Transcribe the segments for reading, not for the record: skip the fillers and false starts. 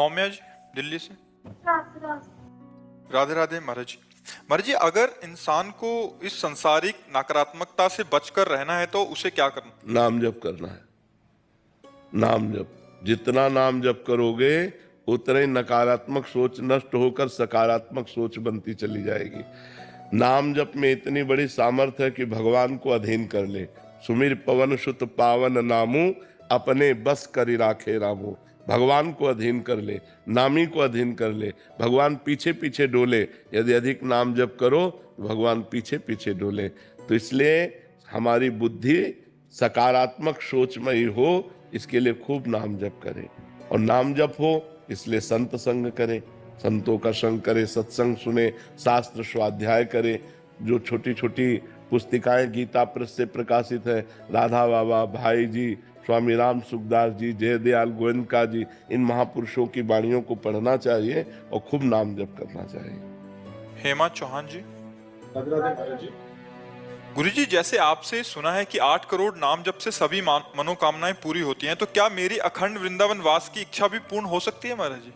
सौम्या जी दिल्ली से। राधे राधे महाराज जी। महाराज जी, अगर इंसान को इस संसारिक नकारात्मकता से बचकर रहना है तो उसे क्या करना? नाम जप करना है। नाम जप, जितना नाम जप करोगे उतना ही नकारात्मक सोच नष्ट होकर सकारात्मक सोच बनती चली जाएगी। नाम जप में इतनी बड़ी सामर्थ्य है कि भगवान को अधीन कर ले। सुमिर पवन सुत पावन नामू, अपने बस करि राखे रामू। भगवान को अधीन कर ले, नामी को अधीन कर ले, भगवान पीछे पीछे डोले। यदि अधिक नाम जप करो तो भगवान पीछे पीछे डोले। तो इसलिए हमारी बुद्धि सकारात्मक सोचमयी हो, इसके लिए खूब नाम जप करें। और नाम जप हो इसलिए संत संग करें, संतों का संग करे, सत्संग सुने, शास्त्र स्वाध्याय करे। जो छोटी छोटी पुस्तिकाएं गीता प्रेस से प्रकाशित है, राधा बाबा, भाई जी, स्वामी राम सुखदास जी, जयदयाल गोयनका जी, इन महापुरुषों की वाणियों को पढ़ना चाहिए और खूब नाम जप करना चाहिए। हेमा चौहान जी। गुरु जी, जैसे आपसे सुना है कि 8 करोड़ नाम जप से सभी मनोकामनाएं पूरी होती हैं, तो क्या मेरी अखंड वृंदावन वास की इच्छा भी पूर्ण हो सकती है महाराज जी?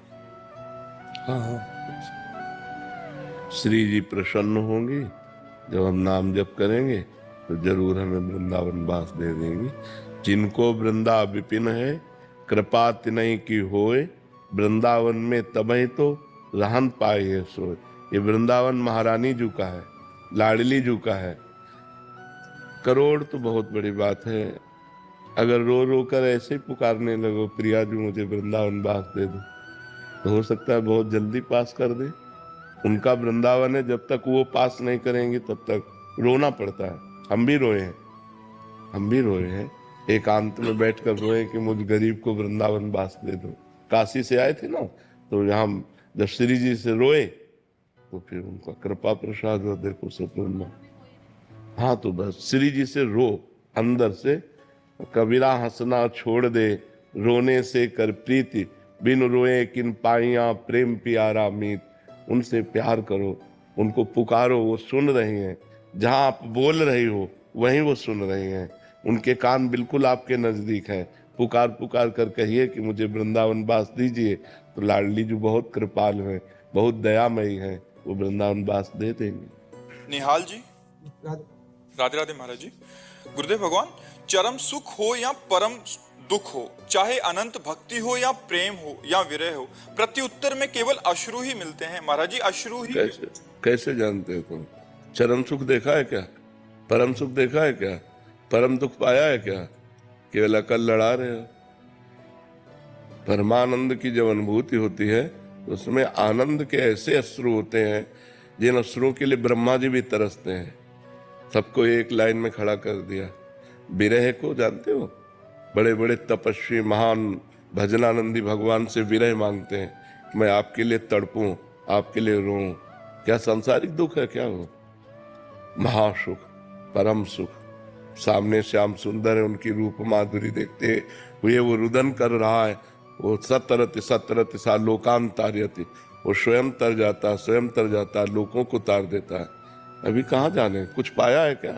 हाँ, श्री जी प्रसन्न होंगी जब हम नाम जप करेंगे तो जरूर हमें वृंदावन वास दे देंगी। जिनको वृंदा विपिन है, कृपा तिनहि की होए, वृंदावन में तबहि तो रहन पाए सोए। ये वृंदावन महारानी जी का है, लाडली जी का है। करोड़ तो बहुत बड़ी बात है। अगर रो रो कर ऐसे पुकारने लगो, प्रिया जी मुझे वृंदावन वास दे दो, तो हो सकता है बहुत जल्दी पास कर दे। उनका वृंदावन है, जब तक वो पास नहीं करेंगे तब तक रोना पड़ता है। हम भी रोए हैं, हम भी रोए हैं, एकांत में बैठकर रोए कि मुझ गरीब को वृंदावन वास दे दो। काशी से आए थे ना, तो यहाँ जब श्री जी से रोए तो फिर उनका कृपा प्रसाद हो, देखो सपूर्ण। हाँ, तो बस श्री जी से रो अंदर से। कबीरा हंसना छोड़ दे, रोने से कर प्रीति, बिन रोए किन पाइया प्रेम प्यारा मीत। उनसे प्यार करो, उनको पुकारो, वो सुन रहे हैं। जहां आप बोल रही हो वहीं वो सुन रहे हैं। उनके कान बिल्कुल आपके नजदीक हैं। पुकार पुकार कर कहिए कि मुझे वृंदावन वास दीजिए, तो लाडली जी बहुत कृपाल हैं, बहुत दयामयी हैं, वो वृंदावन वास दे देंगे। निहाल जी। राधे राधे महाराज जी। गुरुदेव भगवान, चरम सुख हो या परम दुख हो, चाहे अनंत भक्ति हो या प्रेम हो या विरह हो, प्रत्युत्तर में केवल अश्रु ही मिलते हैं महाराज जी। अश्रु ही कैसे जानते हो तुम? चरम सुख देखा है क्या? परम सुख देखा है क्या? परम दुख पाया है क्या? केवल अकल लड़ा रहे हो। परमानंद की जब अनुभूति होती है तो उसमें आनंद के ऐसे अश्रु होते हैं जिन अश्रुओं के लिए ब्रह्मा जी भी तरसते हैं। सबको एक लाइन में खड़ा कर दिया। विरह को जानते हो? बड़े बड़े तपस्वी महान भजनानंदी भगवान से विरह मांगते हैं, मैं आपके लिए तड़पूं, आपके लिए रोऊं। क्या सांसारिक दुख है क्या? वो महासुख, परम सुख। सामने श्याम सुंदर है, उनकी रूप माधुरी देखते हुए वो रुदन कर रहा है, वो सतरति सतरति सा लोकांतार्यति, वो स्वयं तर जाता, स्वयं तर जाता, लोगों को तार देता है। अभी कहाँ जाने? कुछ पाया है क्या?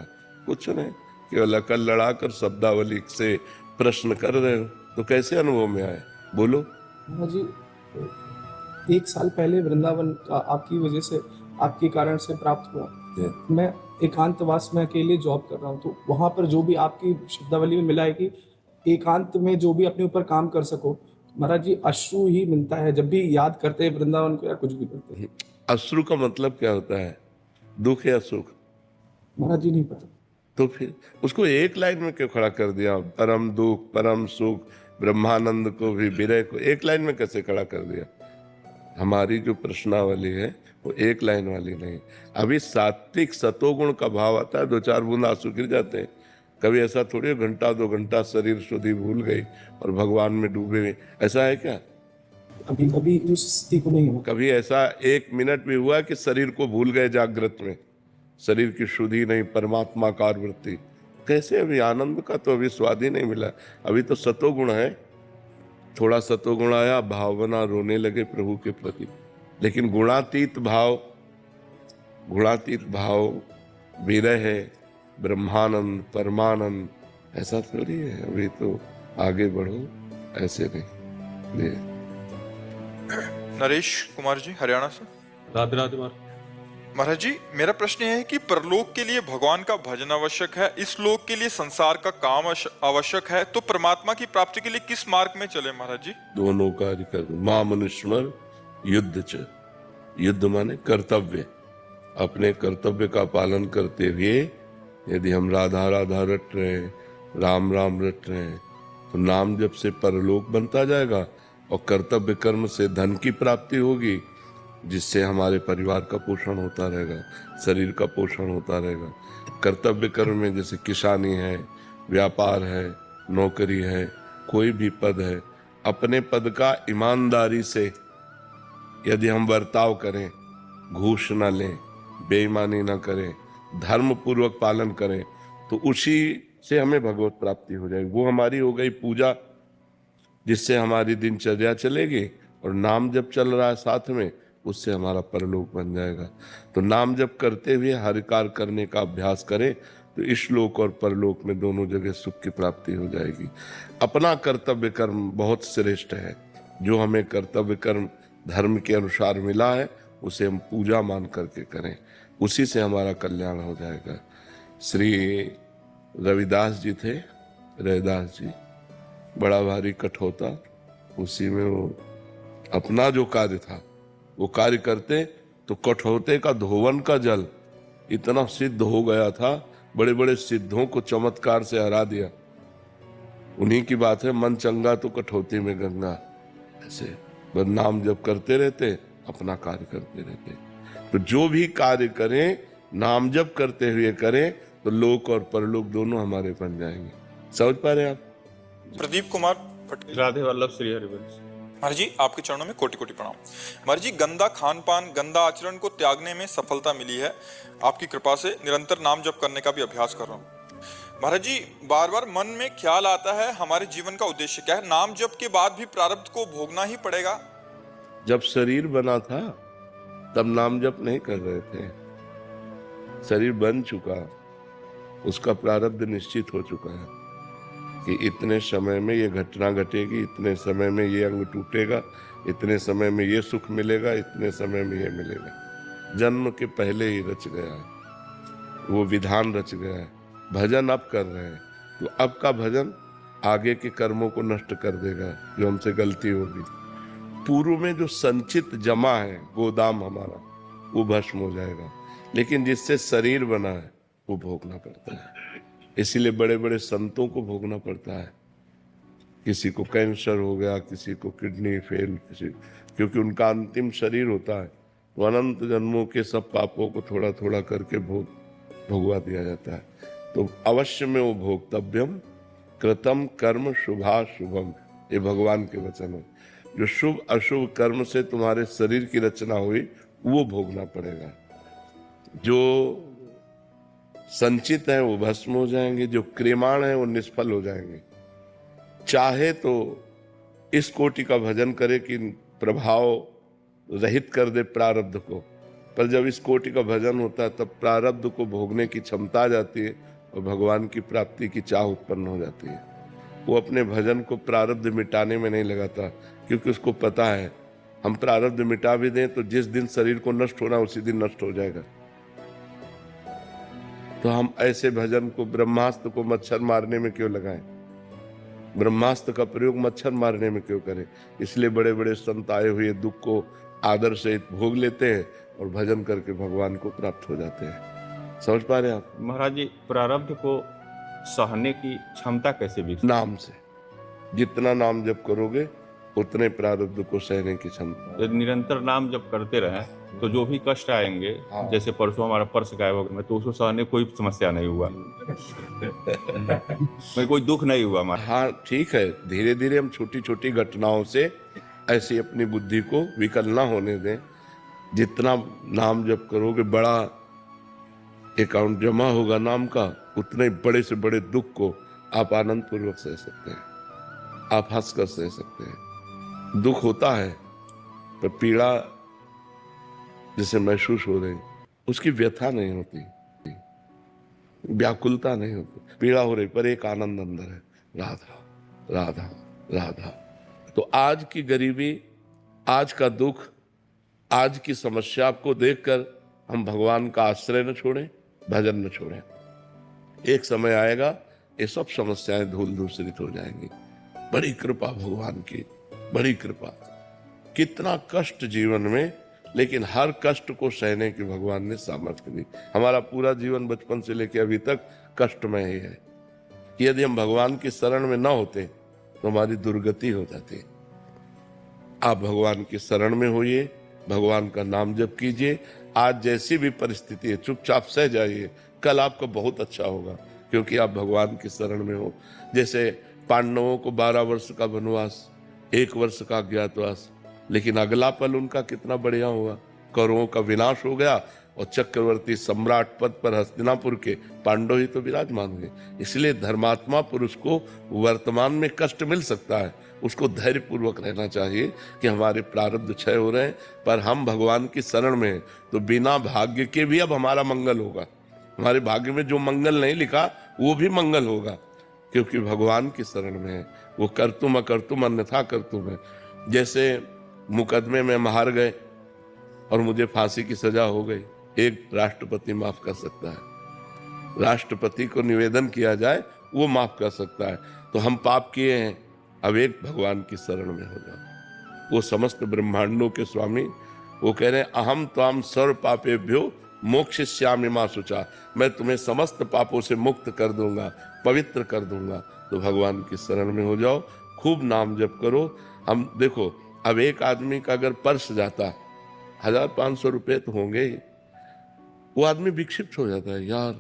कुछ नहीं, केवल अकल लड़ाकर शब्दावली से प्रश्न कर रहे हो। तो कैसे अनुभव में आए? बोलो। जी, 1 साल पहले वृंदावन का आपकी वजह से, आपके कारण से प्राप्त हुआ। मैं एकांतवास में अकेले जॉब कर रहा हूँ, तो वहाँ पर जो भी आपकी शब्दावली में मिला है कि एकांत में जो भी अपने ऊपर काम कर सको, महाराज जी अश्रु ही मिलता है जब भी याद करते हैं वृंदावन को या कुछ भी करते हैं। अश्रु का मतलब क्या होता है? दुख या सुख? महाराज जी नहीं पता। तो फिर उसको एक लाइन में क्यों खड़ा कर दिया? परम दुख, परम सुख, ब्रह्मानंद को भी, विरह को एक लाइन में कैसे खड़ा कर दिया? हमारी जो प्रश्नावली है वो एक लाइन वाली नहीं। अभी सात्विक सतोगुण का भाव आता है, 2-4 बूंद आंसू गिर जाते हैं। कभी ऐसा थोड़ी घंटा 2 घंटा शरीर शुद्धि भूल गई और भगवान में डूबे हुए, ऐसा है क्या? अभी कभी उस स्थिति को नहीं हुआ। कभी ऐसा 1 मिनट भी हुआ कि शरीर को भूल गए जागृत में? शरीर की शुद्धि नहीं, परमात्मा का वृत्ति कैसे? अभी आनंद का तो अभी स्वाद ही नहीं मिला। अभी तो सतोगुण है, थोड़ा सतोगुण आया, भावना रोने लगे प्रभु के प्रति। लेकिन गुणातीत भाव, गुणातीत भाव, विरह है, ब्रह्मानंद, परमानंद, ऐसा थोड़ी है। अभी तो आगे बढ़ो, ऐसे नहीं। नरेश कुमार जी, हरियाणा से। राधे राधे महाराज। महाराज जी, मेरा प्रश्न यह है कि परलोक के लिए भगवान का भजन आवश्यक है, इस लोक के लिए संसार का काम आवश्यक है, तो परमात्मा की प्राप्ति के लिए किस मार्ग में चले महाराज जी? दोनों कार्य कर। मां मनुष्मर युद्ध च, युद्ध माने कर्तव्य। अपने कर्तव्य का पालन करते हुए यदि हम राधा राधा रट रहे हैं, राम राम रट रहे हैं, तो नाम जप से परलोक बनता जाएगा और कर्तव्य कर्म से धन की प्राप्ति होगी, जिससे हमारे परिवार का पोषण होता रहेगा, शरीर का पोषण होता रहेगा। कर्तव्य कर्म में जैसे किसानी है, व्यापार है, नौकरी है, कोई भी पद है, अपने पद का ईमानदारी से यदि हम बर्ताव करें, घूस न लें, बेईमानी न करें, धर्म पूर्वक पालन करें, तो उसी से हमें भगवत प्राप्ति हो जाएगी। वो हमारी हो गई पूजा, जिससे हमारी दिनचर्या चलेगी, और नाम जब चल रहा है साथ में, उससे हमारा परलोक बन जाएगा। तो नाम जब करते हुए हर कार्य करने का अभ्यास करें तो इस लोक और परलोक में दोनों जगह सुख की प्राप्ति हो जाएगी। अपना कर्तव्य कर्म बहुत श्रेष्ठ है। जो हमें कर्तव्य कर्म धर्म के अनुसार मिला है, उसे हम पूजा मान करके करें, उसी से हमारा कल्याण हो जाएगा। श्री रविदास जी थे, रैदास जी, बड़ा भारी कठोता, उसी में वो अपना जो कार्य था वो कार्य करते तो कठौते का धोवन का जल इतना सिद्ध हो गया था, बड़े बड़े सिद्धों को चमत्कार से हरा दिया। उन्हीं की बात है, मन चंगा तो कठौती में गंगा। ऐसे बस नाम जब करते रहते, अपना कार्य करते रहते। तो जो भी कार्य करें, नाम जप करते हुए करें, तो लोक और परलोक दोनों हमारे बन जाएंगे। समझ पा रहे हैं आप? प्रदीप कुमार पटेल। राधे वल्लभ श्री हरिवंश। महाराज जी, आपके चरणों में कोटि कोटि प्रणाम। महाराज जी, गंदा खान पान, गंदा आचरण को त्यागने में सफलता मिली है। आपकी कृपा से निरंतर नाम जप करने का भी अभ्यास कर रहा हूँ। महाराज जी, बार बार मन में ख्याल आता है, हमारे जीवन का उद्देश्य क्या है? नाम जप के बाद भी प्रारब्ध को भोगना ही पड़ेगा? जब शरीर बना था तब नाम जप नहीं कर रहे थे। शरीर बन चुका, उसका प्रारब्ध निश्चित हो चुका है कि इतने समय में ये घटना घटेगी, इतने समय में ये अंग टूटेगा, इतने समय में ये सुख मिलेगा, इतने समय में ये मिलेगा। जन्म के पहले ही रच गया है, वो विधान रच गया है। भजन अब कर रहे हैं, तो अब का भजन आगे के कर्मों को नष्ट कर देगा, जो हमसे गलती होगी। पूर्व में जो संचित जमा है गोदाम हमारा, वो भस्म हो जाएगा। लेकिन जिससे शरीर बना है वो भोगना पड़ता है। इसीलिए बड़े बड़े संतों को भोगना पड़ता है। किसी को कैंसर हो गया, किसी को किडनी फेल, क्योंकि उनका अंतिम शरीर होता है, तो अनंत जन्मों के सब पापों को थोड़ा थोड़ा करके भोगवा दिया जाता है। तो अवश्य में वो भोक्तव्यम कृतम कर्म शुभाशुभम, ये भगवान के वचन है। जो शुभ अशुभ कर्म से तुम्हारे शरीर की रचना हुई, वो भोगना पड़ेगा। जो संचित है वो भस्म हो जाएंगे, जो क्रियमाण है वो निष्फल हो जाएंगे। चाहे तो इस कोटि का भजन करे कि प्रभाव रहित कर दे प्रारब्ध को, पर जब इस कोटि का भजन होता है तब प्रारब्ध को भोगने की क्षमता आ जाती है और भगवान की प्राप्ति की चाह उत्पन्न हो जाती है। वो अपने भजन को प्रारब्ध मिटाने में नहीं लगाता, क्योंकि उसको पता है हम प्रारब्ध मिटा भी दें तो जिस दिन शरीर को नष्ट होना उसी दिन नष्ट हो जाएगा। तो हम ऐसे भजन को, ब्रह्मास्त्र को मच्छर मारने में क्यों लगाएं? ब्रह्मास्त्र का प्रयोग मच्छर मारने में क्यों करें? इसलिए बड़े बड़े संत आए हुए दुख को आदर से भोग लेते हैं और भजन करके भगवान को प्राप्त हो जाते हैं। समझ पा रहे हैं आप? महाराज जी, प्रारब्ध को सहने की क्षमता कैसे विकसित? नाम से। जितना नाम जप करोगे उतने प्रारब्ध को सहने की क्षमता। यदि निरंतर नाम जब करते रहे तो जो भी कष्ट आएंगे, हाँ। जैसे परसों हमारा पर्स गायब हो गया, तो उसको सहने कोई समस्या नहीं हुआ, में कोई दुख नहीं हुआ हमारा। हाँ ठीक है, धीरे धीरे हम छोटी छोटी घटनाओं से ऐसी अपनी बुद्धि को विकल ना होने दें। जितना नाम जप करोगे, बड़ा अकाउंट जमा होगा नाम का, उतने बड़े से बड़े दुख को आप आनंद पूर्वक सह सकते हैं, आप हंसकर सह सकते हैं। दुख होता है पर पीड़ा जैसे महसूस हो रही, उसकी व्यथा नहीं होती, व्याकुलता नहीं होती। पीड़ा हो रही पर एक आनंद अंदर है, राधा राधा राधा। तो आज की गरीबी आज का दुख, आज की समस्या को देखकर हम भगवान का आश्रय न छोड़ें, भजन न छोड़ें। एक समय आएगा ये सब समस्याएं धूल धूसरित हो जाएंगी। बड़ी कृपा भगवान की, बड़ी कृपा। कितना कष्ट जीवन में, लेकिन हर कष्ट को सहने की भगवान ने सामर्थ्य दी। हमारा पूरा जीवन बचपन से लेकर अभी तक कष्टमय ही है कि यदि हम भगवान की शरण में न होते तो हमारी दुर्गति हो जाती। आप भगवान की शरण में होइए, भगवान का नाम जप कीजिए। आज जैसी भी परिस्थिति है चुपचाप सह जाइए, कल आपका बहुत अच्छा होगा, क्योंकि आप भगवान की शरण में हो। जैसे पांडवों को 12 वर्ष का वनवास, 1 वर्ष का अज्ञातवास, लेकिन अगला पल उनका कितना बढ़िया हुआ। कौरवों का विनाश हो गया और चक्रवर्ती सम्राट पद पर हस्तिनापुर के पांडव ही तो विराजमान हुए। इसलिए धर्मात्मा पुरुष को वर्तमान में कष्ट मिल सकता है, उसको धैर्य पूर्वक रहना चाहिए कि हमारे प्रारब्ध क्षय हो रहे हैं, पर हम भगवान की शरण में हैं तो बिना भाग्य के भी अब हमारा मंगल होगा। हमारे भाग्य में जो मंगल नहीं लिखा वो भी मंगल होगा, क्योंकि भगवान की शरण में है। वो कर्तुम अकर्तुम अन्यथा कर्तुम है। जैसे मुकदमे में हम हार गए और मुझे फांसी की सजा हो गई, एक राष्ट्रपति माफ कर सकता है। राष्ट्रपति को निवेदन किया जाए, वो माफ कर सकता है। तो हम पाप किए हैं, अब एक भगवान की शरण में हो जाओ। वो समस्त ब्रह्मांडों के स्वामी, वो कह रहे हैं अहम त्वाम सर्व पापेभ्यो मोक्षयिष्यामि मा शुचा, मैं तुम्हें समस्त पापों से मुक्त कर दूंगा, पवित्र कर दूंगा। तो भगवान की शरण में हो जाओ, खूब नाम जप करो। हम देखो, अब एक आदमी का अगर पर्स जाता 1500 रुपये तो होंगे ही, वो आदमी विक्षिप्त हो जाता है यार,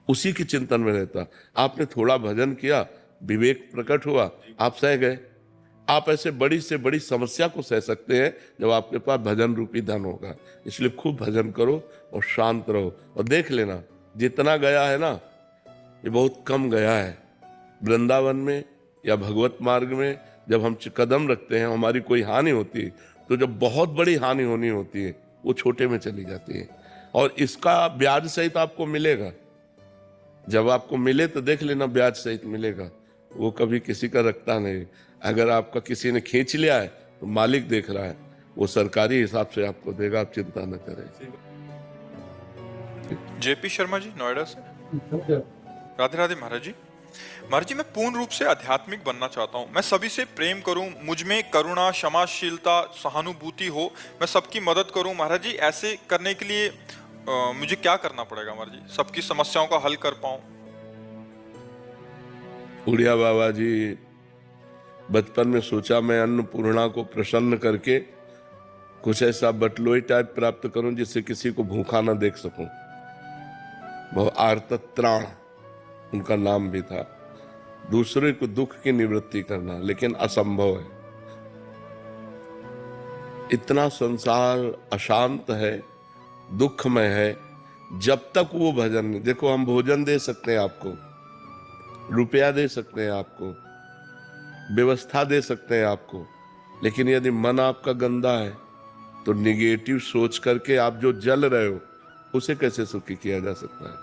उसी की चिंतन में रहता। आपने थोड़ा भजन किया, विवेक प्रकट हुआ, आप सह गए। आप ऐसे बड़ी से बड़ी समस्या को सह सकते हैं जब आपके पास भजन रूपी धन होगा। इसलिए खूब भजन करो और शांत रहो, और देख लेना जितना गया है ना, ये बहुत कम गया है। वृंदावन में या भगवत मार्ग में जब हम कदम रखते हैं, हमारी कोई हानि होती है, तो जब बहुत बड़ी हानि होनी होती है वो छोटे में चली जाती है, और इसका ब्याज सहित आपको मिलेगा। जब आपको मिले तो देख लेना ब्याज सहित मिलेगा, वो कभी किसी का रखता नहीं। अगर आपका किसी ने खींच लिया है तो मालिक देख रहा है, वो सरकारी हिसाब से आपको देगा, आप चिंता न करें। जेपी शर्मा जी नोएडा से। राधे राधे महाराज जी। महाराज जी, मैं पूर्ण रूप से आध्यात्मिक बनना चाहता हूँ। मैं सभी से प्रेम करूँ, मुझ में करुणा, क्षमाशीलता, सहानुभूति हो, मैं सबकी मदद करूँ। महाराज जी, ऐसे करने के लिए मुझे क्या करना पड़ेगा महाराज जी, सबकी समस्याओं का हल कर पाऊं? उड़िया बाबा जी, बचपन में सोचा मैं अन्नपूर्णा को प्रसन्न करके कुछ ऐसा बटलोई टाइप प्राप्त करूं जिससे किसी को भूखा ना देख सकूं। वो आर्तत्राण उनका नाम भी था। दूसरे को दुख की निवृत्ति करना, लेकिन असंभव है। इतना संसार अशांत है, दुखमय है, जब तक वो भजन नहीं। देखो, हम भोजन दे सकते हैं आपको, रुपया दे सकते हैं आपको, व्यवस्था दे सकते हैं आपको, लेकिन यदि मन आपका गंदा है तो निगेटिव सोच करके आप जो जल रहे हो उसे कैसे सुखी किया जा सकता है?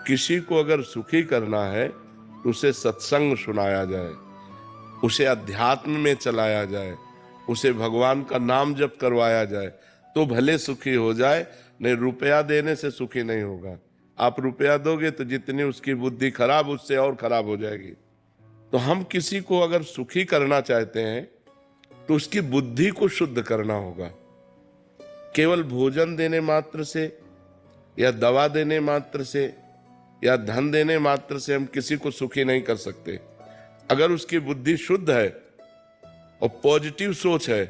किसी को अगर सुखी करना है तो उसे सत्संग सुनाया जाए, उसे अध्यात्म में चलाया जाए, उसे भगवान का नाम जप करवाया जाए, तो भले सुखी हो जाए। नहीं, रुपया देने से सुखी नहीं होगा। आप रुपया दोगे तो जितनी उसकी बुद्धि खराब, उससे और खराब हो जाएगी। तो हम किसी को अगर सुखी करना चाहते हैं तो उसकी बुद्धि को शुद्ध करना होगा। केवल भोजन देने मात्र से या दवा देने मात्र से या धन देने मात्र से हम किसी को सुखी नहीं कर सकते। अगर उसकी बुद्धि शुद्ध है और पॉजिटिव सोच है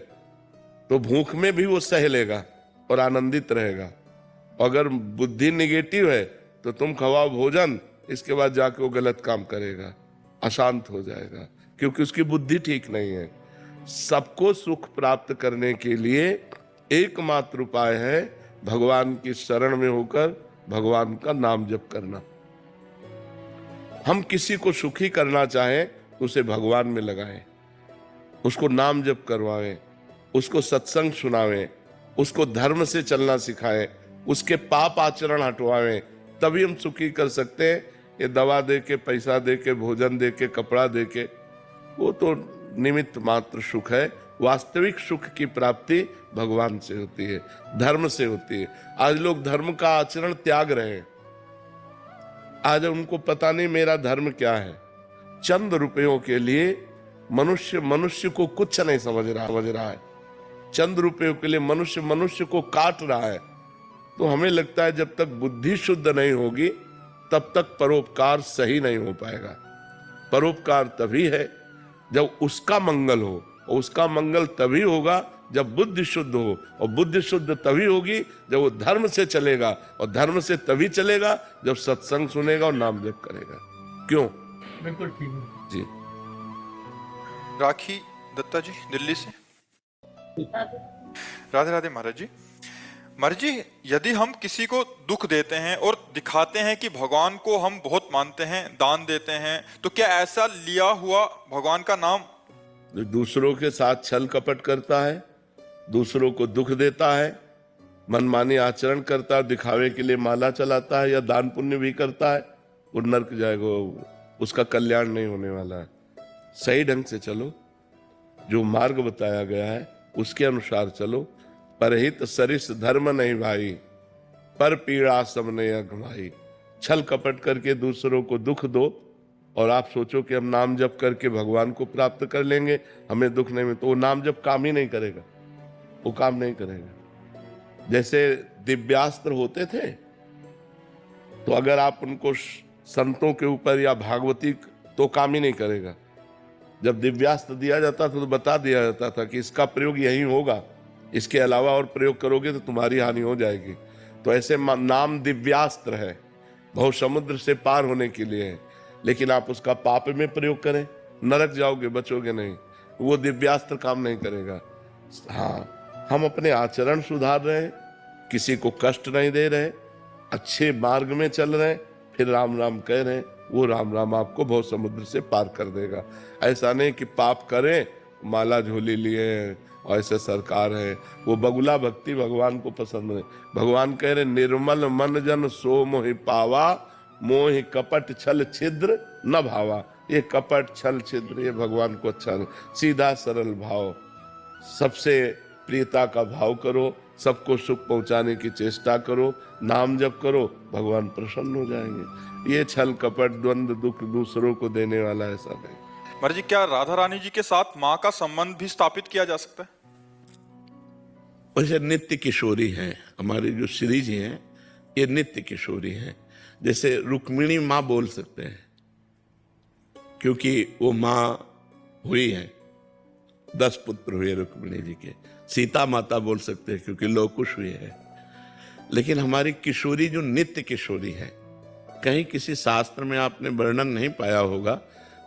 तो भूख में भी वो सह लेगा और आनंदित रहेगा। अगर बुद्धि निगेटिव है तो तुम खवाओ भोजन, इसके बाद जाके वो गलत काम करेगा, अशांत हो जाएगा, क्योंकि उसकी बुद्धि ठीक नहीं है। सबको सुख प्राप्त करने के लिए एकमात्र उपाय है भगवान की शरण में होकर भगवान का नाम जप करना। हम किसी को सुखी करना चाहें तो उसे भगवान में लगाएं, उसको नाम जप करवाएं, उसको सत्संग सुनावें, उसको धर्म से चलना सिखाएं, उसके पाप आचरण हटवाएं, तभी हम सुखी कर सकते हैं। ये दवा दे के, पैसा दे के, भोजन दे के, कपड़ा दे के, वो तो निमित्त मात्र सुख है, वास्तविक सुख की प्राप्ति भगवान से होती है, धर्म से होती है। आज लोग धर्म का आचरण त्याग रहे हैं। आज उनको पता नहीं मेरा धर्म क्या है। चंद रुपयों के लिए मनुष्य को कुछ नहीं समझ रहा है। चंद रुपयों के लिए मनुष्य को काट रहा है। तो हमें लगता है जब तक बुद्धि शुद्ध नहीं होगी तब तक परोपकार सही नहीं हो पाएगा। परोपकार तभी है जब उसका मंगल हो, और उसका मंगल तभी होगा जब बुद्धि शुद्ध हो, और बुद्धि शुद्ध तभी होगी जब वो धर्म से चलेगा, और धर्म से तभी चलेगा जब सत्संग सुनेगा और नाम जप करेगा। क्यों? बिल्कुल ठीक है जी। राखी दत्ता जी दिल्ली से। राधे राधे महाराज जी। महाराज जी, यदि हम किसी को दुख देते हैं और दिखाते हैं कि भगवान को हम बहुत मानते हैं, दान देते हैं, तो क्या ऐसा लिया हुआ भगवान का नाम? दूसरों के साथ छल कपट करता है, दूसरों को दुख देता है, मनमानी आचरण करता है, दिखावे के लिए माला चलाता है या दान पुण्य भी करता है, वो नरक जाएगा, उसका कल्याण नहीं होने वाला है। सही ढंग से चलो, जो मार्ग बताया गया है उसके अनुसार चलो। परहित सरिस धर्म नहीं भाई, पर पीड़ा सबने अगमाई। छल कपट करके दूसरों को दुख दो और आप सोचो कि हम नाम जप करके भगवान को प्राप्त कर लेंगे, हमें दुख नहीं मिले, तो वो नाम जप काम ही नहीं करेगा, वो काम नहीं करेगा। जैसे दिव्यास्त्र होते थे, तो अगर आप उनको संतों के ऊपर या भागवती, तो काम ही नहीं करेगा। जब दिव्यास्त्र दिया जाता था तो बता दिया जाता था कि इसका प्रयोग यही होगा, इसके अलावा और प्रयोग करोगे तो तुम्हारी हानि हो जाएगी। तो ऐसे नाम दिव्यास्त्र है, बहुत समुद्र से पार होने के लिए है, लेकिन आप उसका पाप में प्रयोग करें, नरक जाओगे, बचोगे नहीं। वो दिव्यास्त्र काम नहीं करेगा। हाँ, हम अपने आचरण सुधार रहे हैं, किसी को कष्ट नहीं दे रहे, अच्छे मार्ग में चल रहे हैं, फिर राम राम कह रहे हैं, वो राम राम आपको बहुत समुद्र से पार कर देगा। ऐसा नहीं कि पाप करें, माला झोली लिए और ऐसे सरकार है। वो बगुला भक्ति भगवान को पसंद नहीं। भगवान कह रहे निर्मल मन जन सो मोहि पावा, मोहि कपट छल छिद्र न भावा। ये कपट छल छिद्र ये भगवान को अच्छा नहीं। सीधा सरल भाव, सबसे प्रियता का भाव करो, सबको सुख पहुंचाने की चेष्टा करो, नाम जप करो, भगवान प्रसन्न हो जाएंगे। ये छल कपट द्वंद्व दुख दूसरों को देने वाला ऐसा नहीं। महाराज जी, क्या राधा रानी जी के साथ माँ का संबंध भी स्थापित किया जा सकता है? वैसे नित्य किशोरी हैं हमारी जो श्री जी हैं, ये नित्य किशोरी हैं। जैसे रुक्मिणी माँ बोल सकते हैं क्योंकि वो माँ हुई है, 10 पुत्र हुए रुक्मिणी जी के। सीता माता बोल सकते हैं क्योंकि लोकुश हुई है। लेकिन हमारी किशोरी जो नित्य किशोरी है, कहीं किसी शास्त्र में आपने वर्णन नहीं पाया होगा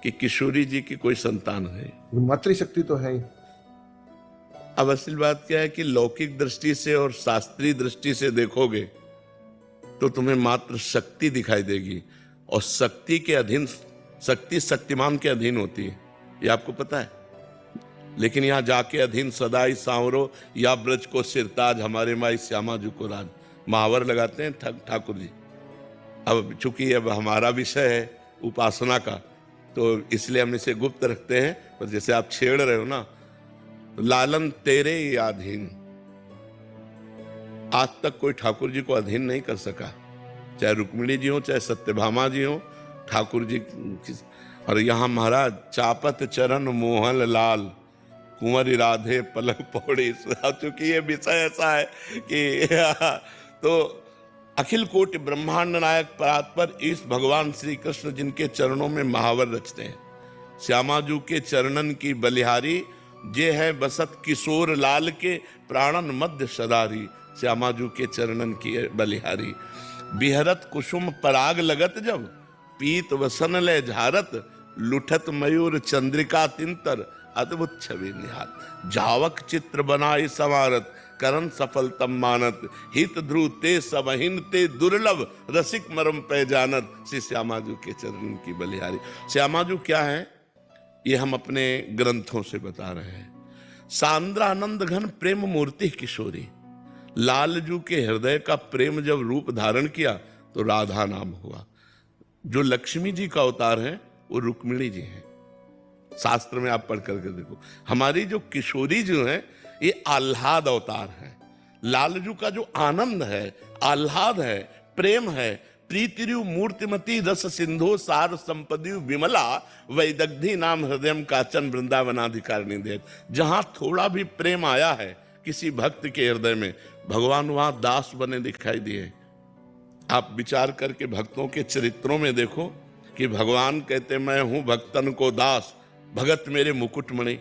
कि किशोरी जी की कोई संतान है। मातृशक्ति तो है ही। अब असल बात क्या है कि लौकिक दृष्टि से और शास्त्रीय दृष्टि से देखोगे तो तुम्हें मात्र शक्ति दिखाई देगी, और शक्ति के अधीन, शक्ति शक्तिमान के अधीन होती है, ये आपको पता है। लेकिन यहाँ जाके अधीन सदाई सांवरो या ब्रज को सिरताज, हमारे माई श्यामा जी को राज, महावर लगाते हैं ठाकुर जी। अब चूंकि अब हमारा विषय है उपासना का, तो इसलिए हम इसे गुप्त रखते हैं। पर जैसे आप छेड़ रहे हो ना, लालन तेरे ही अधीन, आज तक कोई ठाकुर जी को अधीन नहीं कर सका, चाहे रुक्मिणी जी हो, चाहे सत्यभामा जी हो, ठाकुर जी। और यहाँ महाराज चापत चरण मोहन लाल, कुंवरी राधे पलक पौड़ी। चूंकि ये विषय ऐसा है कि तो अखिल कोटि ब्रह्मांड नायक परात्पर इस भगवान श्री कृष्ण जिनके चरणों में महावर रचते हैं। श्यामाजू के चरणन की बलिहारी, जे है बसत किशोर लाल के प्राणन मध्य सदारी। श्यामाजू के चरणन की बलिहारी, बिहरत कुसुम पराग लगत जब, पीत वसन ले झारत, लुठत मयूर चंद्रिका तिंतर, अद्भुत छवि निहात। जावक चित्र बनाई संवारत, करण सफल तम मानत, हित ध्रुव ते सबहिन ते दुर्लभ, रसिक मरम पे जानत। श्री श्यामाजू के चरण की बलिहारी। श्यामाजू क्या है ये हम अपने ग्रंथों से बता रहे हैं। सांद्रानंद घन प्रेम मूर्ति किशोरी, लालजू के हृदय का प्रेम जब रूप धारण किया तो राधा नाम हुआ। जो लक्ष्मी जी का अवतार है वो रुक्मिणी जी हैं। शास्त्र में आप पढ़ करके देखो। हमारी जो किशोरी जो है ये आह्लाद अवतार है। लालजू का जो आनंद है, आह्लाद है, प्रेम है, प्रीतिरु मूर्तिमती रस सिंधु सार संपदियु विमला वैदग्धि नाम हृदय काचन वृंदावनाधिकारिणी दे। जहां थोड़ा भी प्रेम आया है किसी भक्त के हृदय में, भगवान वहां दास बने दिखाई दिए। आप विचार करके भक्तों के चरित्रों में देखो कि भगवान कहते मैं हूं भक्तन को दास, भगत मेरे मुकुटमणि,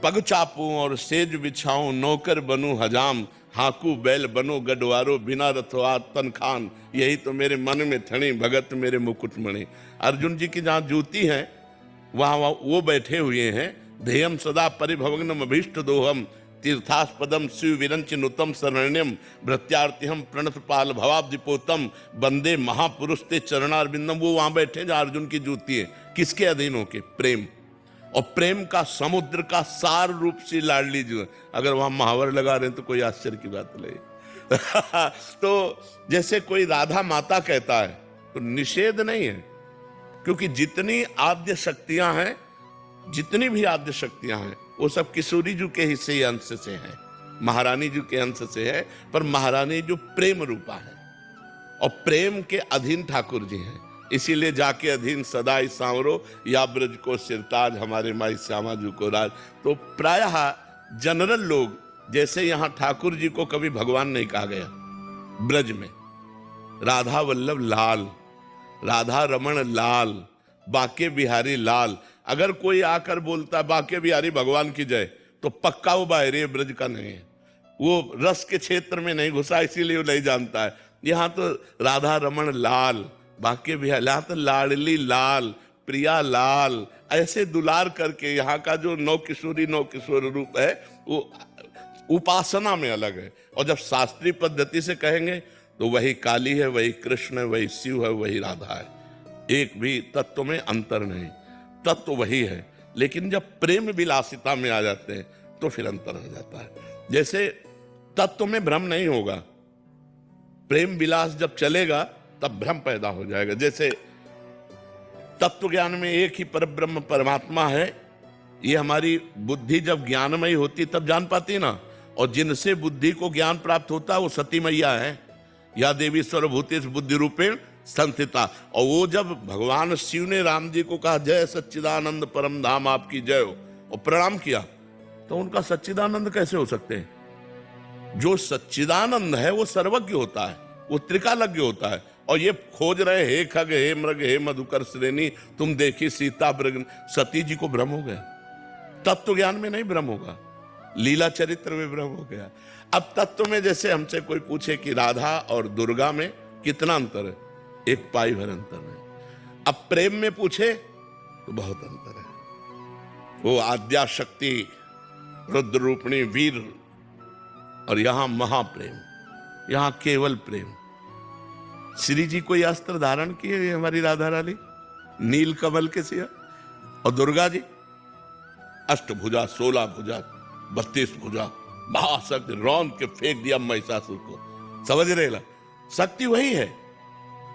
पग चापूं और सेज बिछाऊं, नौकर बनूं हजाम, हाकू बैल बनो गडवारो, बिना रथवा तन खान, यही तो मेरे मन में थणी, भगत मेरे मुकुटमणि। अर्जुन जी की जहां जूती है वहां वो बैठे हुए हैं। ध्येयम सदा परिभवग्नम अभीष्ट दोहम, तीर्थास्पदम शिव विरंच नुतम शरण्यम, भृत्यार्तिहम प्रणत पाल भवाब्दिपोतम, वंदे महापुरुष ते चरणारविंदम। वो वहां बैठे जहां अर्जुन की जूती है। किसके अधीन होके? प्रेम। और प्रेम का समुद्र का सार रूप से लाडली जो है, अगर वहां महावर लगा रहे हैं तो कोई आश्चर्य की बात नहीं। तो जैसे कोई राधा माता कहता है तो निषेध नहीं है, क्योंकि जितनी आद्य शक्तियां हैं, जितनी भी आद्य शक्तियां हैं वो सब किशोरी जी के हिस्से अंश से है, महारानी जी के अंश से है। पर महारानी जो प्रेम रूपा है और प्रेम के अधीन ठाकुर जी हैं, इसीलिए जाके अधीन सदाई सांवरो, या ब्रज को सिरताज, हमारे माई श्यामा जी को राज। तो प्रायः जनरल लोग, जैसे यहां ठाकुर जी को कभी भगवान नहीं कहा गया ब्रज में, राधा वल्लभ लाल, राधा रमण लाल, बाके बिहारी लाल। अगर कोई आकर बोलता है बाके बिहारी भगवान की जय, तो पक्का वो बाहरी ब्रज का नहीं है, वो रस के क्षेत्र में नहीं घुसा, इसीलिए वो नहीं जानता है। यहां तो राधा रमण लाल, बाके बिहारी लाल, तो लाडली लाल, प्रिया लाल, ऐसे दुलार करके यहाँ का जो नौ किशोर रूप है वो उपासना में अलग है। और जब शास्त्रीय पद्धति से कहेंगे तो वही काली है, वही कृष्ण है, वही शिव है, वही राधा है। एक भी तत्व में अंतर नहीं, तत्व वही है। लेकिन जब प्रेम विलासिता में आ जाते हैं तो फिर अंतर हो जाता है। जैसे तत्व में भ्रम नहीं होगा, प्रेम विलास जब चलेगा तब भ्रम पैदा हो जाएगा। जैसे तत्व ज्ञान में एक ही परब्रह्म परमात्मा है, ये हमारी बुद्धि जब ज्ञानमयी होती तब जान पाती ना। और जिनसे बुद्धि को ज्ञान प्राप्त होता है वो सती मैया है, या देवी सर्वभूतेषु बुद्धि रूपेण संस्थिता। और वो जब भगवान शिव ने राम जी को कहा जय सच्चिदानंद परम धाम आपकी जय हो, और प्रणाम किया, तो उनका सच्चिदानंद कैसे हो सकते हैं? जो सच्चिदानंद है वो सर्वज्ञ होता है, वो त्रिकालज्ञ होता है। और ये खोज रहे हे खग हे मृग हे मधुकर श्रेणी, तुम देखी सीता ब्रग, सती जी को भ्रम हो गया। तत्व ज्ञान में नहीं भ्रम होगा, लीला चरित्र में भ्रम हो गया। अब तत्व में जैसे हमसे कोई पूछे कि राधा और दुर्गा में कितना अंतर है, एक पाई भर अंतर है। अब प्रेम में पूछे तो बहुत अंतर है। वो आद्या शक्ति रुद्र रूपिणी वीर, और यहां महाप्रेम, यहां केवल प्रेम। श्री जी कोई अस्त्र धारण किए हमारी राधा रानी, नील कमल के सिया। और दुर्गा जी अष्टभुजा, 16 भुजा, 32 भुजा, महाशक्ति, रौंद के फेंक दिया महिषासुर को। समझ रहे ला, शक्ति वही है,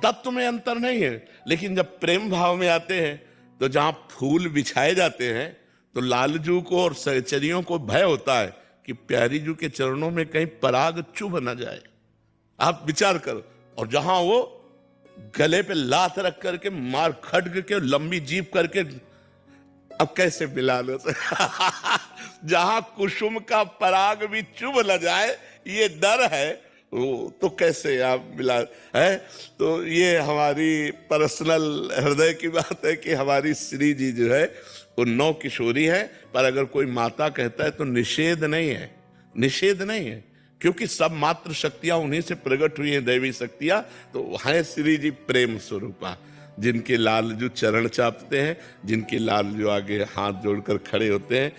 तत्व में अंतर नहीं है। लेकिन जब प्रेम भाव में आते हैं तो जहां फूल बिछाए जाते हैं तो लालजू को और सहचरियों को भय होता है कि प्यारी जू के चरणों में कहीं पराग चुभ न जाए। आप विचार करो। और जहां वो गले पे लात रख करके, मार खड्ग के, लंबी जीप करके, अब कैसे मिला लो जहां कुसुम का पराग भी चुभ न जाए ये डर है, वो तो कैसे आप मिला है। तो ये हमारी पर्सनल हृदय की बात है कि हमारी श्री जी जो है वो 9 किशोरी है। पर अगर कोई माता कहता है तो निषेध नहीं है, निषेध नहीं है, क्योंकि सब मात्र शक्तियां उन्हीं से प्रकट हुई हैं, दैवी शक्तियां। तो है श्री जी प्रेम स्वरूपा, जिनके लालजू चरण चापते हैं, जिनके लालजू आगे हाथ जोड़कर खड़े होते हैं,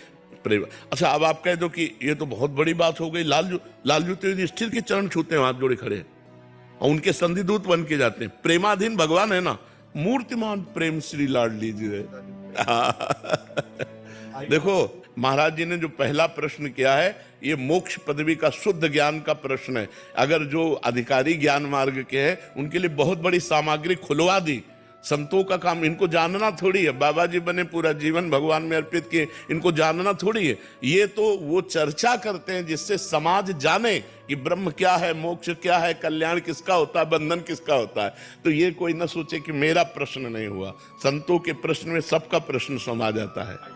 प्रेम। अच्छा, अब आप कह दो कि ये तो बहुत बड़ी बात हो गई, लालजू तो युधिष्ठिर के चरण छूते हैं, हाथ जोड़े खड़े, और उनके संधिदूत बन के जाते हैं। प्रेमाधीन भगवान है ना, मूर्तिमान प्रेम श्री लाडली जी है। देखो महाराज जी ने जो पहला प्रश्न किया है ये मोक्ष पदवी का शुद्ध ज्ञान का प्रश्न है। अगर जो अधिकारी ज्ञान मार्ग के हैं उनके लिए बहुत बड़ी सामग्री खुलवा दी, संतों का काम इनको जानना थोड़ी है। बाबा जी बने पूरा जीवन भगवान में अर्पित किए, इनको जानना थोड़ी है। ये तो वो चर्चा करते हैं जिससे समाज जाने कि ब्रह्म क्या है, मोक्ष क्या है, कल्याण किसका होता है, बंधन किसका होता है। तो ये कोई ना सोचे कि मेरा प्रश्न नहीं हुआ, संतों के प्रश्न में सबका प्रश्न समा जाता है।